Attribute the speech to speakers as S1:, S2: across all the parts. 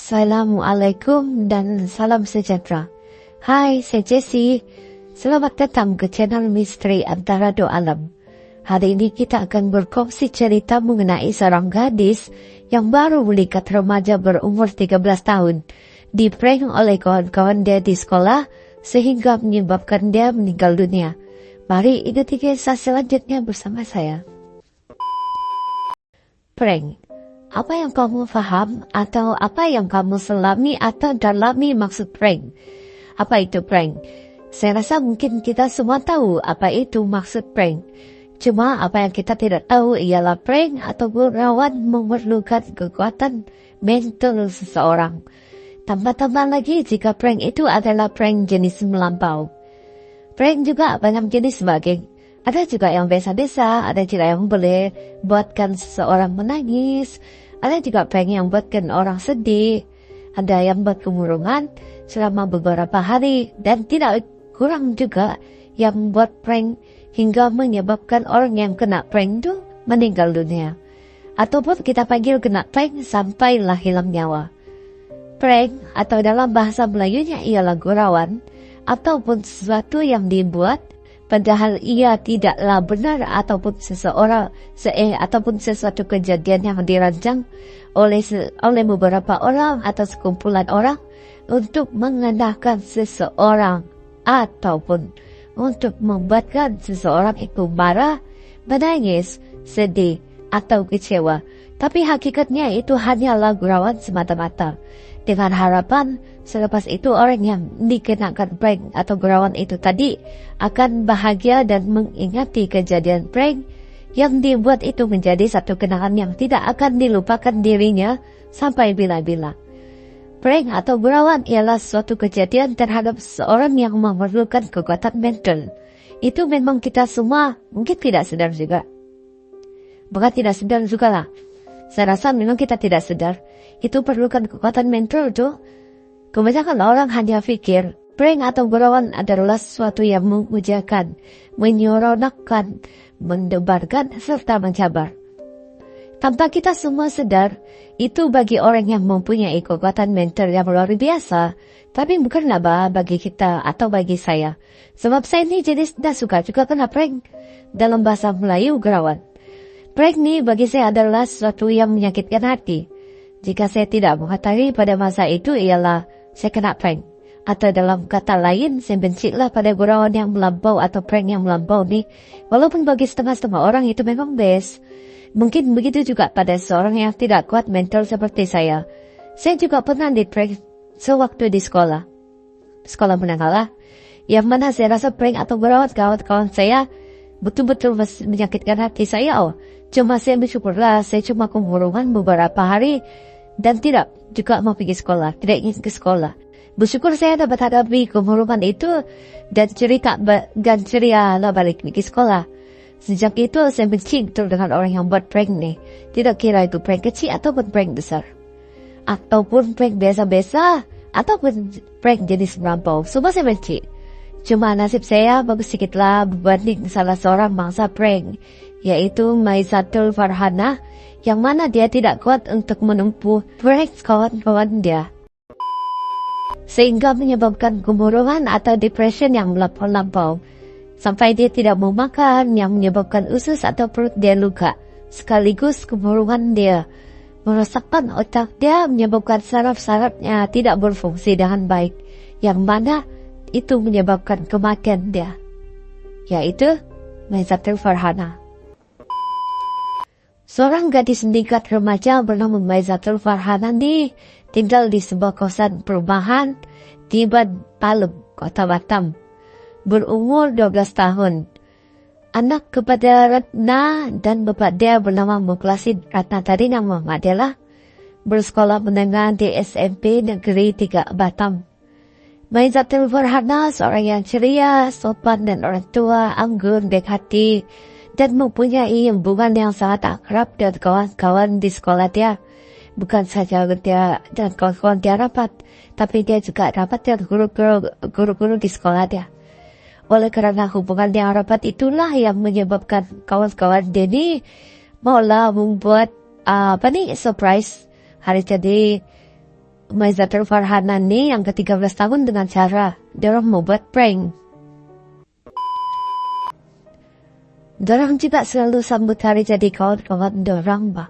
S1: Assalamualaikum dan salam sejahtera. Hai, saya Jessie. Selamat datang ke channel Misteri Antara Dua Alam. Hari ini kita akan berkongsi cerita mengenai seorang gadis yang baru menikah remaja berumur 13 tahun. Di-prank oleh kawan-kawan dia di sekolah sehingga menyebabkan dia meninggal dunia. Mari ikuti kisah selanjutnya bersama saya. Prank. Apa yang kamu faham atau apa yang kamu selami atau dalami maksud prank? Apa itu prank? Saya rasa mungkin kita semua tahu apa itu maksud prank. Cuma apa yang kita tidak tahu ialah prank atau gurauan memerlukan kekuatan mental seseorang. Tambah-tambah lagi jika prank itu adalah prank jenis melampau. Prank juga banyak jenis sebagai. Ada juga yang biasa-biasa, ada juga yang boleh buatkan seseorang menangis, ada juga prank yang buatkan orang sedih, ada yang buat kemurungan selama beberapa hari, dan tidak kurang juga yang buat prank hingga menyebabkan orang yang kena prank itu meninggal dunia. Ataupun kita panggil kena prank sampailah hilang nyawa. Prank atau dalam bahasa Melayunya ialah gurauan ataupun sesuatu yang dibuat padahal ia tidaklah benar ataupun ataupun sesuatu kejadian yang dirancang oleh beberapa orang atau sekumpulan orang untuk mengenahkan seseorang ataupun untuk membuatkan seseorang itu marah, menangis, sedih atau kecewa. Tapi hakikatnya itu hanyalah gurauan semata-mata. Dengan harapan selepas itu orang yang dikenakan prank atau gurauan itu tadi akan bahagia dan mengingati kejadian prank yang dibuat itu menjadi satu kenangan yang tidak akan dilupakan dirinya sampai bila-bila. Prank atau gurauan ialah suatu kejadian terhadap seorang yang memerlukan kekuatan mental. Itu memang kita semua mungkin tidak sadar juga. Bukan tidak sadar juga lah. Saya rasa memang kita tidak sadar. Itu perlukan kekuatan mental tuh. Kebanyakan orang hanya pikir prank atau gurauan adalah sesuatu yang memujakan, menyeronokkan, mendebarkan, serta mencabar. Tanpa kita semua sadar, itu bagi orang yang mempunyai kekuatan mental yang luar biasa. Tapi bukanlah bagi kita atau bagi saya. Sebab saya ini jenis tidak suka juga kena prank. Dalam bahasa Melayu, gurauan. Prank ni bagi saya adalah sesuatu yang menyakitkan hati. Jika saya tidak mengetahui pada masa itu ialah saya kena prank. Atau dalam kata lain, saya bencilah pada gurauan yang melampau atau prank yang melampau ni. Walaupun bagi setengah-setengah orang itu memang best. Mungkin begitu juga pada seorang yang tidak kuat mental seperti saya. Saya juga pernah di-prank sewaktu di sekolah. Sekolah menengah lah. Yang mana saya rasa prank atau gurauan kawan-kawan saya betul-betul menyakitkan hati saya. Cuma saya bersyukurlah saya cuma kemurungan beberapa hari dan tidak juga mau pergi sekolah, tidak ingin ke sekolah. Bersyukur saya dapat hadapi kemurungan itu dan ceria lah balik pergi sekolah. Sejak itu saya benci betul dengan orang yang buat prank nih. Tidak kira itu prank kecil ataupun prank besar. Ataupun prank biasa-biasa ataupun prank jenis melampau. Semua saya benci. Cuma nasib saya bagus sedikitlah berbanding salah seorang mangsa prank, yaitu Maizatul Farhana, yang mana dia tidak kuat untuk menempuh prank kawan-kawan dia. Sehingga menyebabkan kemurungan atau depression yang melampau-lampau. Sampai dia tidak mau makan yang menyebabkan usus atau perut dia luka. Sekaligus kemurungan dia merosakkan otak dia, menyebabkan saraf-sarafnya tidak berfungsi dengan baik. Yang mana itu menyebabkan kematian dia, yaitu Maizatul Farhana. Seorang gadis tingkat remaja bernama Maizatul Farhana ini tinggal di sebuah kosan perumahan di Bad Palem, Kota Batam. Berumur 12 tahun. Anak kepada Ratna dan bapak dia bernama Mukhlasin. Ratna tadi nama mak dia lah. Bersekolah menengah di SMP Negeri 3 Batam. Maizatul Farhana seorang yang ceria, sopan dan orang tua, anggun, baik hati, dan mempunyai hubungan yang sangat akrab dengan kawan-kawan di sekolah dia. Bukan saja dia dan kawan-kawan dia rapat, tapi dia juga rapat dengan guru-guru di sekolah dia. Oleh kerana hubungan yang rapat itulah yang menyebabkan kawan-kawan dia ni maulah membuat surprise hari jadi Maizatul Farhana nih yang ke-13 tahun dengan cara dorang mau buat prank. Dorang juga selalu sambut hari jadi kawan-kawan dorang bah.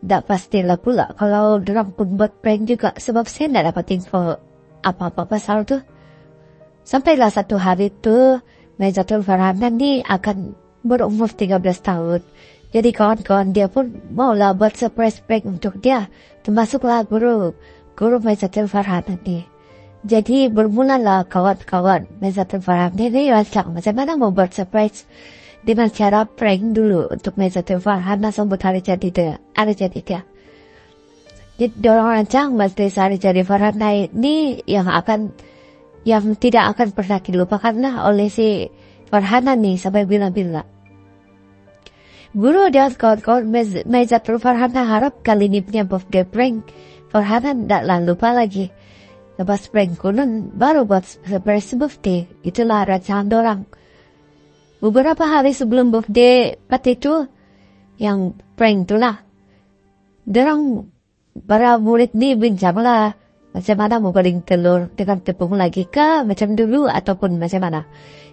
S1: Tak pastilah pula kalau dorang pun buat prank juga sebab saya tidak dapat info apa-apa pasal tu. Sampailah satu hari tu Maizatul Farhana nih akan berumur 13 tahun. Jadi kawan-kawan dia pun maulah buat surprise prank untuk dia. Termasuklah guru Maizatul Farhana nih. Jadi bermulalah kawan-kawan Maizatul Farhana ini rancang macam mana mau buat surprise dengan cara prank dulu untuk Maizatul Farhana sambut hari jadi dia. Jadi dorang rancang majlis hari jadi Farhana ini yang tidak akan pernah dilupakan lah oleh si Farhana nih sampai bila-bila. Guru dan kawan-kawan Maizatul Farhana harap kali ini punya birthday prank Farhana tidaklah lupa lagi. Lepas prank kunun baru buat surprise birthday. Itulah rancangan dorang. Beberapa hari sebelum birthday party itu yang prank itulah. Dorang para murid ni bincanglah macam mana mau goreng telur dengan tepung lagi kah macam dulu ataupun macam mana.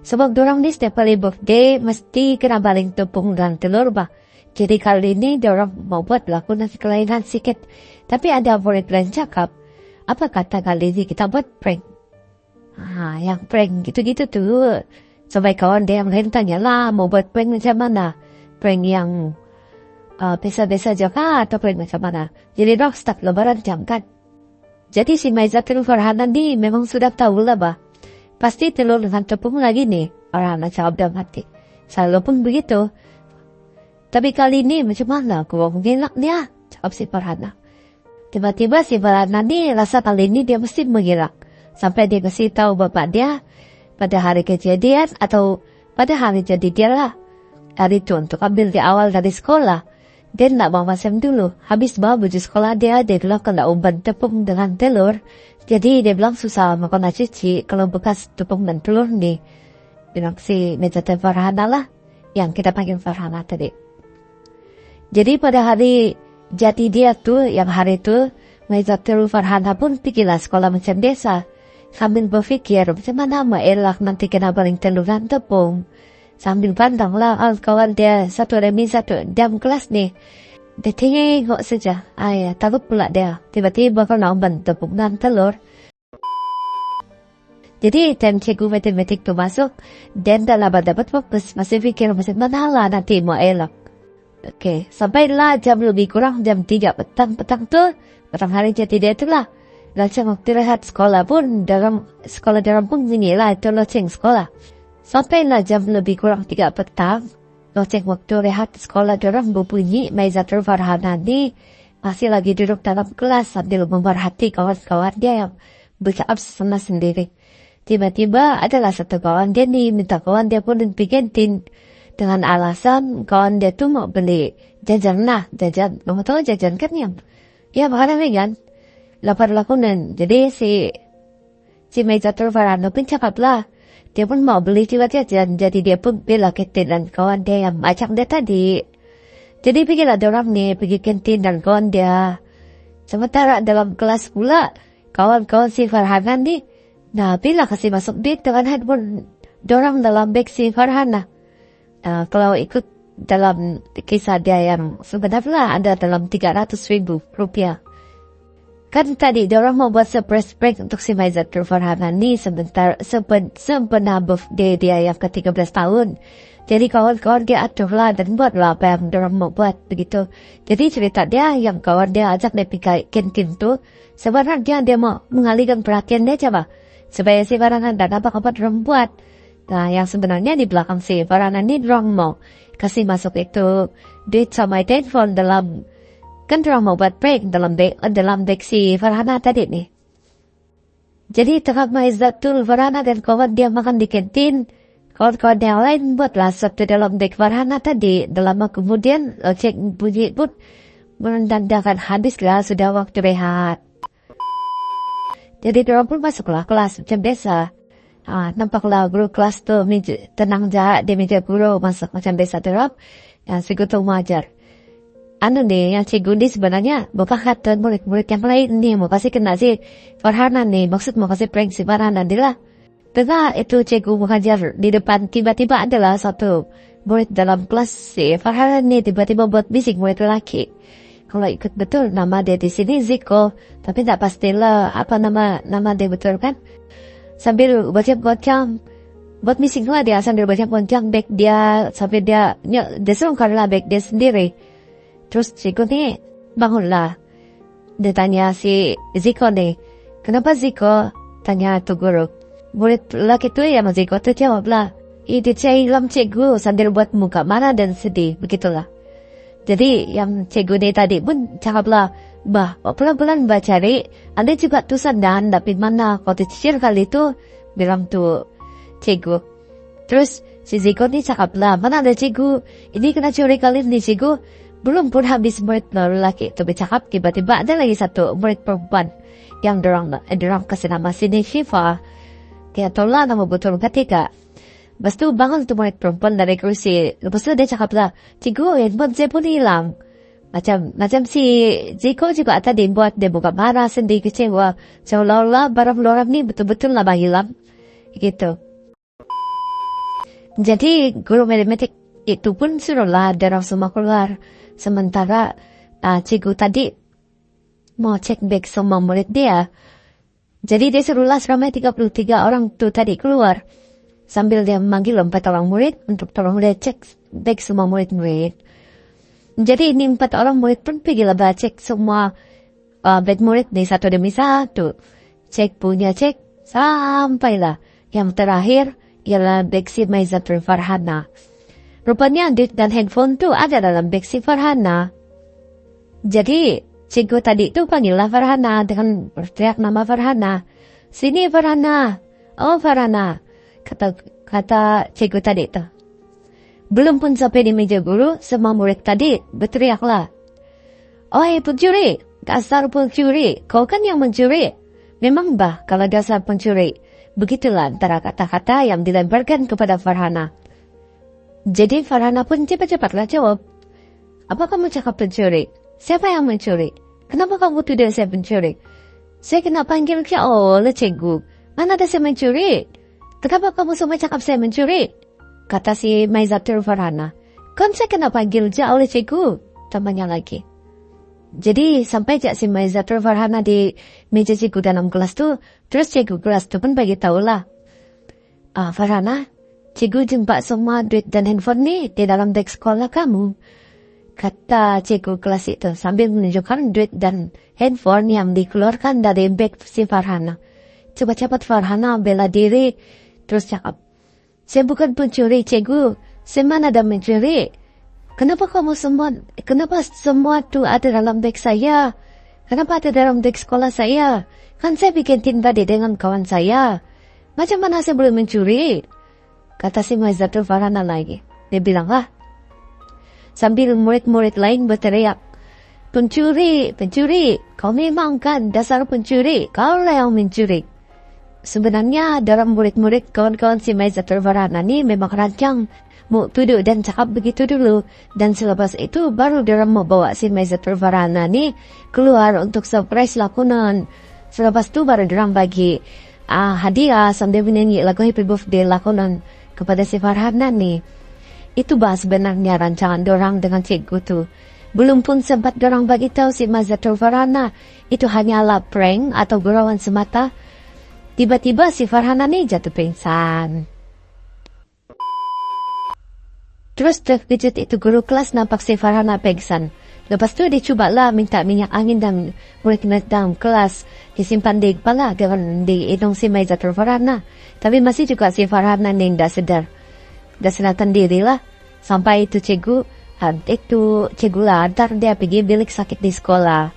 S1: Sebab dorang ni setiap kali birthday mesti kena baling tepung dan telur bah. Jadi kali ini dorang mau buat laku nasi kelainan sikit. Tapi ada murid lain cakap, apa kata kali ini kita buat prank? Yang prank gitu-gitu tuh. Sampai kawan dia yang lain tanya lah mau buat prank macam mana. Prank yang biasa-biasa juga atau prank macam mana. Jadi dorang start lebaran jam kan. Jadi si Maizatul Farhana ni memang sudah tahu lah bah. Pasti telur dengan tepung lagi nih. Orang nak jawab dalam hati. Selalu pun begitu. Tapi kali ini macam mana aku mau mengelak dia? Jawab si Farhana. Tiba-tiba si Farhana ni rasa kali ini dia mesti mengelak. Sampai dia kasih tahu bapak dia pada hari kejadian atau pada hari jadi dia lah. Hari itu untuk ambil di awal dari sekolah. Dia nak bawa macam dulu. Habis bawa baju sekolah dia bilang kena umpan tepung dengan telur. Jadi dia bilang susah makan cuci kalau bekas tepung dan telur ni. Bilang si Maizatul Farhana lah. Yang kita panggil Farhana tadi. Jadi pada hari jadi dia tu, yang hari tu, Maizatul Farhana pun pergilah sekolah macam biasa. Sambil berfikir macam mana elak nanti kena baling telur dan tepung. Sambil pandanglah kawan dia satu demi satu dalam kelas ni. Dia tengok saja. Takut pula dia. Tiba-tiba kena umpan tepung dan telur. Jadi time cikgu matematik tu masuk, dan dah dapat fokus. Masih fikir macam mana lah nanti mau elak. Okey, sampailah jam lebih kurang jam 3 petang tu. Petang hari jadi dia itulah. Loceng waktu rehat sekolah pun, sekolah dalam pun inilah itu loceng sekolah. Sampailah jam lebih kurang 3 petang. Loceng waktu rehat sekolah dalam berbunyi. Maizatul Farhana ni masih lagi duduk dalam kelas sambil memerhati kawan-kawan dia yang bercakap sama sendiri. Tiba-tiba adalah satu kawan dia ni minta kawan dia pun pergi kantin. Dengan alasan kawan dia tu mau beli jajan lah. Jajan, kamu tahu jajan kan yang? Ya makanan kan? Lapar lakunan. Jadi si Maizatul Farhana pun cakap lah. Dia pun mau beli juga jajan. Jadi dia pun bela kantin dan kawan dia yang macam dia tadi. Jadi pergilah dorang ni pergi kantin dan kawan dia. Sementara dalam kelas pula, kawan-kawan si Farhana ni, bila kasih masuk duit dengan handphone dorang dalam beg si Farhana. Kalau ikut dalam kisah dia yang sebenarnya ada dalam 300,000 rupiah. Kan tadi dorang mau buat surprise prank untuk si Maizatul Farhana ni sempena birthday dia yang ke-13 tahun. Jadi kawan-kawan dia atur lah dan buatlah apa yang dorang mau buat begitu. Jadi cerita dia yang kawan dia ajak dia pergi kantin tu, sebenarnya dia mau mengalihkan perhatian dia coba. Supaya si Farhana dan apa-apa dorang buat. Nah, yang sebenarnya di belakang si Farhana ni dorang mau kasih masuk itu duit sama telepon dalam, kan dorang mau buat prank dalam beg si Farhana tadi nih. Jadi tengah Maizatul Farhana dan kawan dia makan di kantin, kawan-kawan yang lain buatlah sesuatu dalam beg Farhana tadi. Lama kemudian cek bunyi pun menandakan habislah sudah waktu rehat. Jadi dorang pun masuklah kelas macam biasa. Nampaklah guru kelas tu tenang je di meja guru masuk macam biasa terap. Yang sekutu mengajar. yang cikgu ni sebenarnya bapak kata murid-murid yang lain nih mau kasih kena si Farhana nih, maksud mau kasih prank si Farhana dia lah. Tetapi itu cikgu mengajar di depan, tiba-tiba adalah satu murid dalam kelas si Farhana nih tiba-tiba buat bisik murid lelaki. Kalau ikut betul nama dia di sini Ziko, tapi tak pastilah apa nama dia betul kan. Sambil bocam-bocam buat bisik lah dia, sambil bocam-bocam beg dia sampai dia serongkar lah beg dia sendiri. Terus Ziko ni bangunlah. Dia tanya si Ziko ni, kenapa Ziko? Tanya tu guru. Murid lelaki tu yang Ziko tu jawablah, dia hilang cikgu sambil buat muka marah dan sedih, begitulah. Jadi yang cikgu ni tadi pun cakaplah, bah, pelan-pelan cari, ada juga tulisan dan tapi mana kau teacher kali tu bilang tu cikgu. Terus si Ziko ni cakaplah, mana ada cikgu, ini kena curi kali ni cikgu. Belum pun habis murid lelaki itu bercakap, tiba-tiba ada lagi satu murid perempuan yang dorang kasih nama sini Syifa. Kaya tolak nama betul ketiga. Lepas tu bangun tu murid perempuan dari kursi. Lepas tu dia cakap lah, cikgu handphone saya pun hilang. Macam si Ziko juga tadi buat dia buka marah sendiri kecewa. Seolah-olah barang-barang ni betul-betul lah hilang. Gitu. Jadi guru matematik itu pun suruhlah dorang semua keluar. Sementara cikgu tadi mau cek beg semua murid dia. Jadi dia suruhlah seramai 33 orang tu tadi keluar. Sambil dia memanggil 4 orang murid untuk tolong dia cek beg semua murid-murid. Jadi ini 4 orang murid pun pergilah cek semua beg murid ni satu demi satu. Cek sampailah. Yang terakhir ialah beg si Maizatul Farhana. Rupanya duit dan handphone tu ada dalam beg si Farhana. Jadi, cikgu tadi tu panggillah Farhana dengan berteriak nama Farhana. Sini Farhana. Oh Farhana. Kata cikgu tadi tu. Belum pun sampai di meja guru, semua murid tadi berteriaklah. Oi pencuri, dasar pencuri, kau kan yang mencuri. Memang bah kalau dasar pencuri. Begitulah antara kata-kata yang dilemparkan kepada Farhana. Jadi Farhana pun cepat-cepatlah jawab. Apa kamu cakap pencuri? Siapa yang mencuri? Kenapa kamu tuduh saya pencuri? Saya kena panggil oleh cikgu. Mana ada saya mencuri? Kenapa kamu semua cakap saya mencuri? Kata si Maizatul Farhana. Kan saya kena panggil oleh cikgu. Tambahnya lagi. Jadi sampai si Maizatul Farhana di meja cikgu dalam kelas tu, terus cikgu kelas tu pun bagi tahulah. Farhana, cikgu jumpa semua duit dan handphone ni di dalam beg sekolah kamu. Kata cikgu kelas itu sambil menunjukkan duit dan handphone yang dikeluarkan dari beg si Farhana. Cepat-cepat Farhana bela diri, terus cakap, saya bukan pencuri cikgu, saya mana ada mencuri. Kenapa semua tu ada dalam beg saya? Kenapa ada dalam beg sekolah saya? Kan saya bikin tim tadi dengan kawan saya. Macam mana saya boleh mencuri? Kata si Maizatul Farhana lagi. Dia bilang lah. Sambil murid-murid lain berteriak. Pencuri, kau memang kan dasar pencuri, kau lah yang mencuri. Sebenarnya dalam murid-murid kawan-kawan si Maizatul Farhana ni memang rancang mau tuduh dan cakap begitu dulu. Dan selepas itu baru dia mau bawa si Maizatul Farhana ni keluar untuk surprise lakonan. Selepas itu baru dia bagi hadiah sambil menyanyi lagu Happy Birthday lakonan kepada si Farhana ni. Itu sebenarnya rancangan dorang dengan cikgu tu. Belum pun sempat dorang bagi tahu si Maizatul Farhana itu hanyalah prank atau gurauan semata. Tiba-tiba si Farhana ni jatuh pingsan. Terus terkejut itu guru kelas nampak si Farhana pingsan. Lepas tu dia cubalah minta minyak angin dan murid dalam kelas disimpan di kepala dengan di hidung si Maizatul Farhana. Tapi masih juga si Farhana ni dah sedar. Dah sadarkan diri lah. Sampai itu cikgu lah antar dia pergi bilik sakit di sekolah.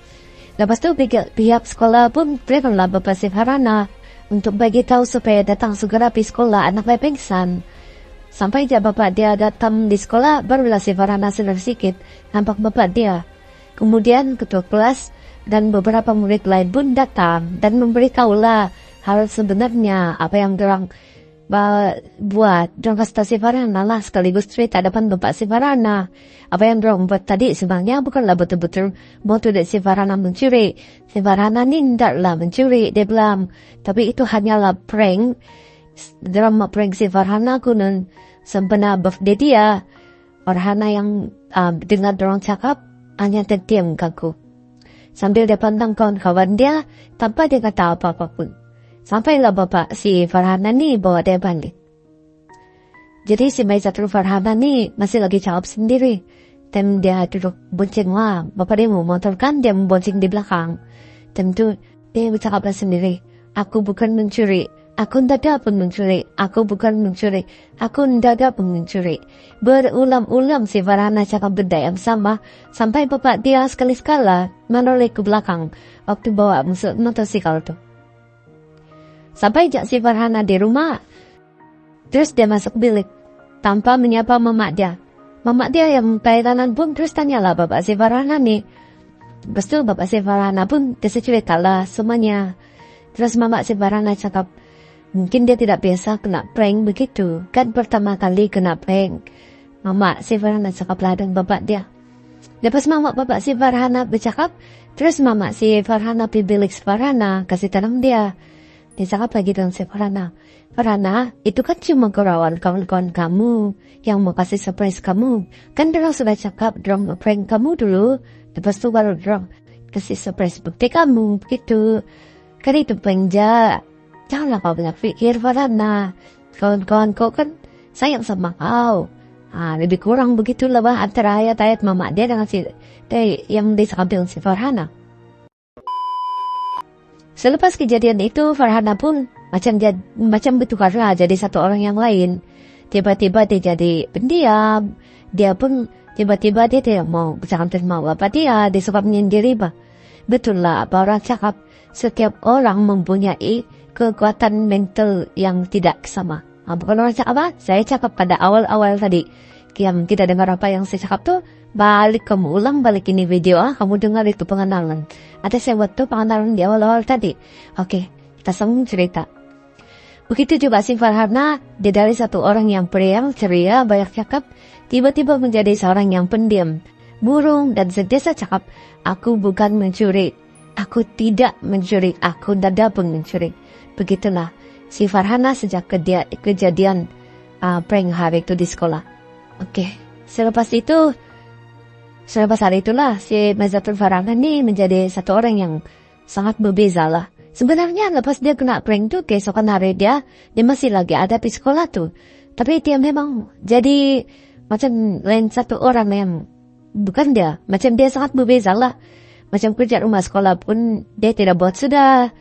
S1: Lepas tu pihak sekolah pun prevenlah Bapak si Farhana untuk bagi tahu supaya datang segera pergi sekolah anaknya pingsan. Sampai bapak dia datang di sekolah, barulah si Farhana sedar sedikit, nampak bapak dia. Kemudian ketua kelas dan beberapa murid lain pun datang dan memberitahulah hal sebenarnya apa yang dorang buat dorang kasih tahu si Farhana lah sekaligus cerita depan bapak si Farhana. Apa yang dorang buat tadi sebenarnya bukanlah betul-betul motif dari si Farhana mencuri. Si Farhana ni tidaklah mencuri, dia bilang. Tapi itu hanyalah prank. Dorang mau prank si Farhana kunan sempena birthday dia. Farhana yang dengar dorang cakap hanya terdiam kaku. Sambil dia pandang kawan-kawan dia tanpa dia kata apa-apa pun. Sampailah bapak si Farhana ni bawa dia balik. Jadi si Maizatul Farhana ni masih lagi cakap sendiri. Dan dia duduk bonceng lah. Bapak dia mau motorkan, dia membonceng di belakang. Dan tu dia bercakap sendiri. Aku bukan mencuri. Aku tidak ada pun mencuri. Aku bukan mencuri. Aku tidak ada pun mencuri. Berulang-ulang si Farhana cakap benda yang sama. Sampai bapak dia sekali-sekala menoleh ke belakang. Waktu bawa motosikal tu. Sampai si Farhana di rumah. Terus dia masuk bilik. Tanpa menyapa mamak dia. Mamak dia yang Thailandan pun terus tanyalah bapak si Farhana ni. Lepas tu bapak si Farhana pun dia ceritalah semuanya. Terus mamak si Farhana cakap, mungkin dia tidak biasa kena prank begitu. Kan pertama kali kena prank. Mamak si Farhana cakaplah dengan bapak dia. Lepas mamak bapak si Farhana bercakap. Terus mamak si Farhana pergi bilik si Farhana kasih tanam dia. Dia cakap lagi dengan si Farhana. Farhana, itu kan cuma kerawan kawan-kawan kamu yang mau kasih surprise kamu. Kan dorang sudah cakap dorang mau prank kamu dulu. Lepas tu baru dorang kasih surprise bukti kamu. Begitu. Kan itu prank je. Janganlah kau banyak fikir Farhana. Kawan-kawan kau kan sayang sama kau. Lebih kurang begitulah bah antara ayat-ayat mamak dia dengan si yang disakap dengan si Farhana. Selepas kejadian itu, Farhana pun macam bertukarlah jadi satu orang yang lain. Tiba-tiba dia jadi pendiam. Dia pun tiba-tiba dia tidak mau bercakap dengan bapak dia. Dia suka menyendiri bah. Betul lah apa orang cakap. Setiap orang mempunyai kekuatan mental yang tidak sama. Bukan orang cakap apa? Saya cakap pada awal-awal tadi. Yang kita dengar apa yang saya cakap tu. Balik kamu ulang balik ini video kamu dengar itu pengenalan. Ada saya buat tu pengenalan di awal-awal tadi. Oke, kita sambung cerita. Begitu juga si Farhana, dia dari satu orang yang periang, ceria, banyak cakap, tiba-tiba menjadi seorang yang pendiam, murung dan sentiasa cakap, aku bukan mencuri, aku tidak mencuri, aku tidak pun mencuri. Begitulah si Farhana sejak kejadian prank hari itu di sekolah. Oke, selepas hari itulah si Maizatul Farhana ni menjadi satu orang yang sangat berbeza lah. Sebenarnya lepas dia kena prank tu, keesokan hari dia masih lagi ada di sekolah tu. Tapi dia memang jadi macam lain satu orang yang bukan dia. Macam dia sangat berbeza lah. Macam kerja rumah sekolah pun dia tidak buat sudah.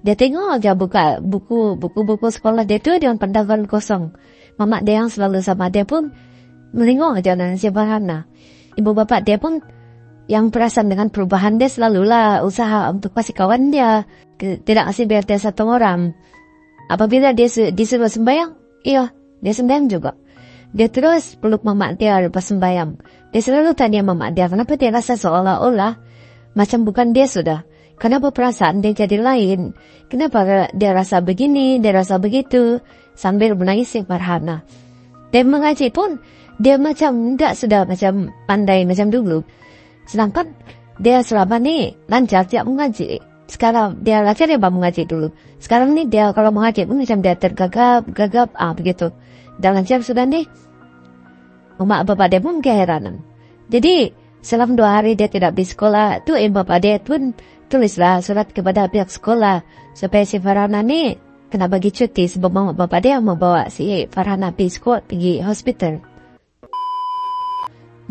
S1: Dia tengok aja buka buku-buku sekolah dia tu dengan pandangan kosong. Mamak dia yang selalu sama dia pun melingok aja dengan si Farhana. Ibu bapak dia pun yang perasan dengan perubahan dia selalulah usaha untuk kasih kawan dia. Tidak kasih biar dia satu orang. Apabila dia disuruh sembahyang, iya, dia sembahyang juga. Dia terus peluk mamak dia lepas sembahyang. Dia selalu tanya mamak dia, kenapa dia rasa seolah-olah macam bukan dia sudah. Kenapa perasaan dia jadi lain? Kenapa dia rasa begini, dia rasa begitu? Sambil menangis si Farhana. Dia mengaji pun, dia macam tidak sudah macam pandai macam dulu. Sedangkan dia selama ni lancar tiap mengaji. Sekarang dia lancar dia mengaji dulu. Sekarang ni dia kalau mengaji pun macam dia tergagap, begitu. Dan lancar sudah ni. Mak bapak dia pun keheranan. Jadi selama 2 hari dia tidak di sekolah, tu bapak dia pun tulislah surat kepada pihak sekolah supaya si Farhana ni kena bagi cuti sebab mak bapak dia membawa si Farhana pergi hospital.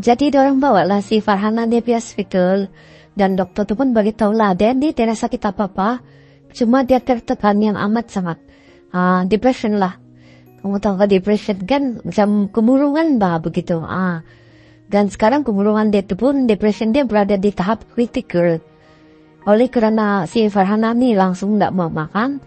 S1: Jadi diorang bawa lah si Farhana dia pergi hospital. Dan dokter tu pun beritahu lah dia ni tidak sakit apa-apa. Cuma dia tertekan yang amat sangat. Depression lah. Kamu tahu kan depression kan macam kemurungan bah begitu. Dan sekarang kemurungan dia tu pun depression dia berada di tahap kritikal. Oleh kerana si Farhana ni langsung tak mau makan.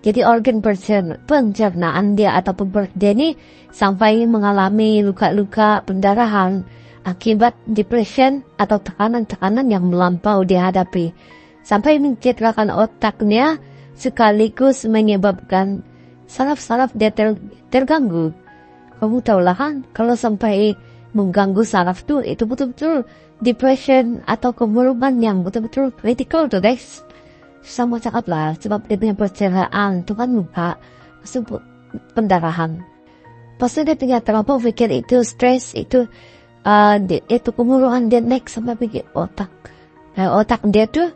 S1: Jadi organ pencernaan dia ataupun perut dia ni sampai mengalami luka-luka pendarahan. Akibat depression atau tekanan-tekanan yang melampau dihadapi. Sampai mencederakan otaknya sekaligus menyebabkan saraf-saraf dia terganggu. Kamu tahu lah kan, kalau sampai mengganggu saraf tuh, itu betul-betul depression atau kemuruban yang betul-betul critical tuh guys. Sama cakap lah, sebab dia punya perceraian tuh kan muka, masuk pendarahan. Pasti dia punya terlampau pikir itu stres, itu kemuruban dia naik sampai pergi otak. Otak dia tuh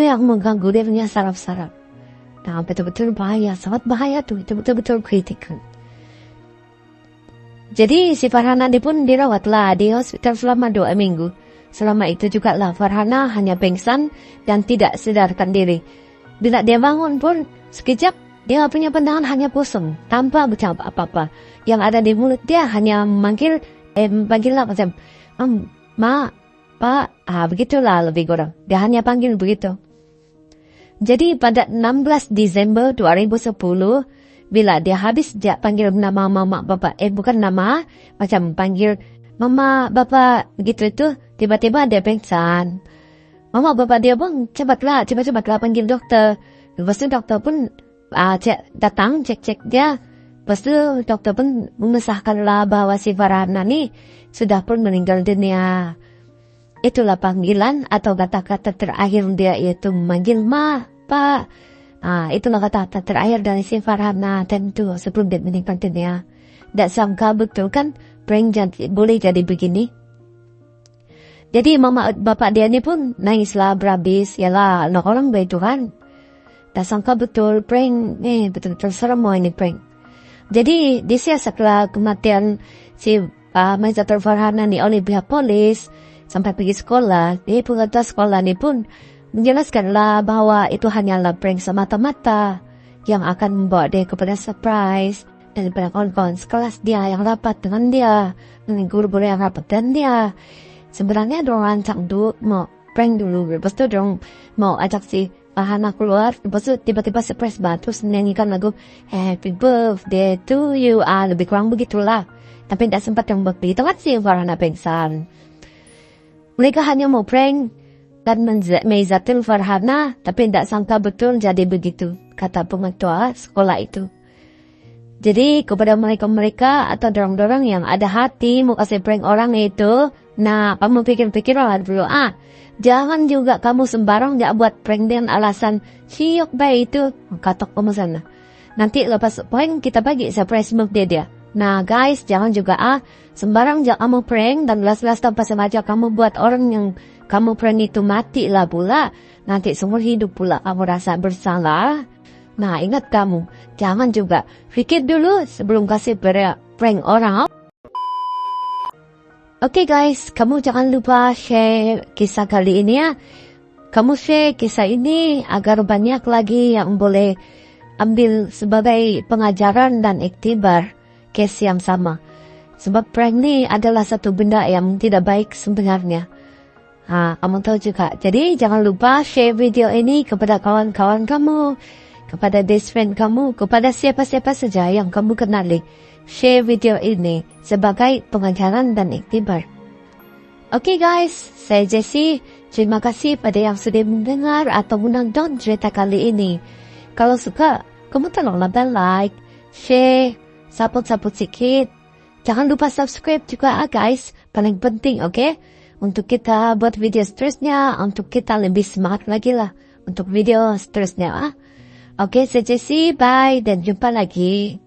S1: yang mengganggu dia punya saraf-saraf. Nah, betul-betul bahaya, sangat bahaya tuh, itu betul-betul critical. Jadi si Farhana dia pun dirawatlah di hospital selama 2 minggu. Selama itu juga lah Farhana hanya pingsan dan tidak sadarkan diri. Bila dia bangun pun sekejap dia punya pandangan hanya kosong tanpa bercakap apa-apa. Yang ada di mulut dia hanya panggil lah macam ma, pa, begitulah lebih kurang. Dia hanya panggil begitu. Jadi pada 16 Desember 2010 bila dia habis dia panggil nama mama bapa, bukan nama, macam panggil mama bapa begitu itu, tiba-tiba dia pingsan. Mama bapa dia pun cepat-cepat panggil dokter. Lepas itu dokter pun datang cek dia. Lepas itu dokter pun mengesahkanlah bahwa si Farhana ni sudah pun meninggal dunia. Itulah panggilan atau kata-kata terakhir dia yaitu memanggil ma, pa. Itulah kata-kata terakhir dari si Farhana tentu sebelum dia meninggal dunia. Tak sangka betul kan prank boleh jadi begini. Jadi mama bapak dia ni pun nangislah berhabis. Yalah anak orang baik Tuhan. Tak sangka betul prank betul-betul serem ini prank. Jadi disiasatlah kematian si Maizatul Farhana ni oleh pihak polis sampai pergi sekolah. Di pengatas sekolah ni pun menjelaskanlah bahwa itu hanyalah prank semata-mata yang akan membawa dia kepada surprise daripada kawan-kawan sekelas dia yang rapat dengan dia, dengan guru-guru yang rapat dengan dia. Sebenarnya dorang rancang dulu mau prank dulu, lepas tu dorang mau ajak si Farhana keluar, lepas tu tiba-tiba surprise terus menyanyikan lagu Happy Birthday to you, lebih kurang begitulah. Tapi tidak sempat yang begitu kan si Farhana pingsan. Mereka hanya mau prank dan Maizatul Farhana, tapi tidak sangka betul jadi begitu, kata pengetua sekolah itu. Jadi kepada mereka atau dorang-dorang yang ada hati mau kasih prank orang itu, nah kamu pikir-pikir lah dulu, jangan juga kamu sembarang buat prank dengan alasan siok baik itu, katok kamu sana. Nanti lepas prank kita bagi surprise birthday dia. Nah guys, jangan juga sembarang jangan kamu prank dan las-las tanpa sengaja kamu buat orang yang kamu prank itu mati lah pula. Nanti seumur hidup pula kamu rasa bersalah. Nah ingat kamu, jangan juga pikir dulu sebelum kasih prank orang. Oke guys, kamu jangan lupa share kisah kali ini ya. Kamu share kisah ini agar banyak lagi yang boleh ambil sebagai pengajaran dan iktibar case yang sama. Sebab prank ni adalah satu benda yang tidak baik sebenarnya. Kamu tahu juga. Jadi jangan lupa share video ini kepada kawan-kawan kamu, kepada best friend kamu, kepada siapa-siapa saja yang kamu kenali. Share video ini sebagai pengajaran dan iktibar. Oke guys, saya Jessie. Terima kasih pada yang sudah mendengar atau menonton cerita kali ini. Kalau suka, kamu tolonglah like, share, support sikit. Jangan lupa subscribe juga guys. Paling penting, oke? Untuk kita buat video seterusnya, untuk kita lebih semangat lagi lah untuk video seterusnya. Oke, saya Jessie, bye dan jumpa lagi.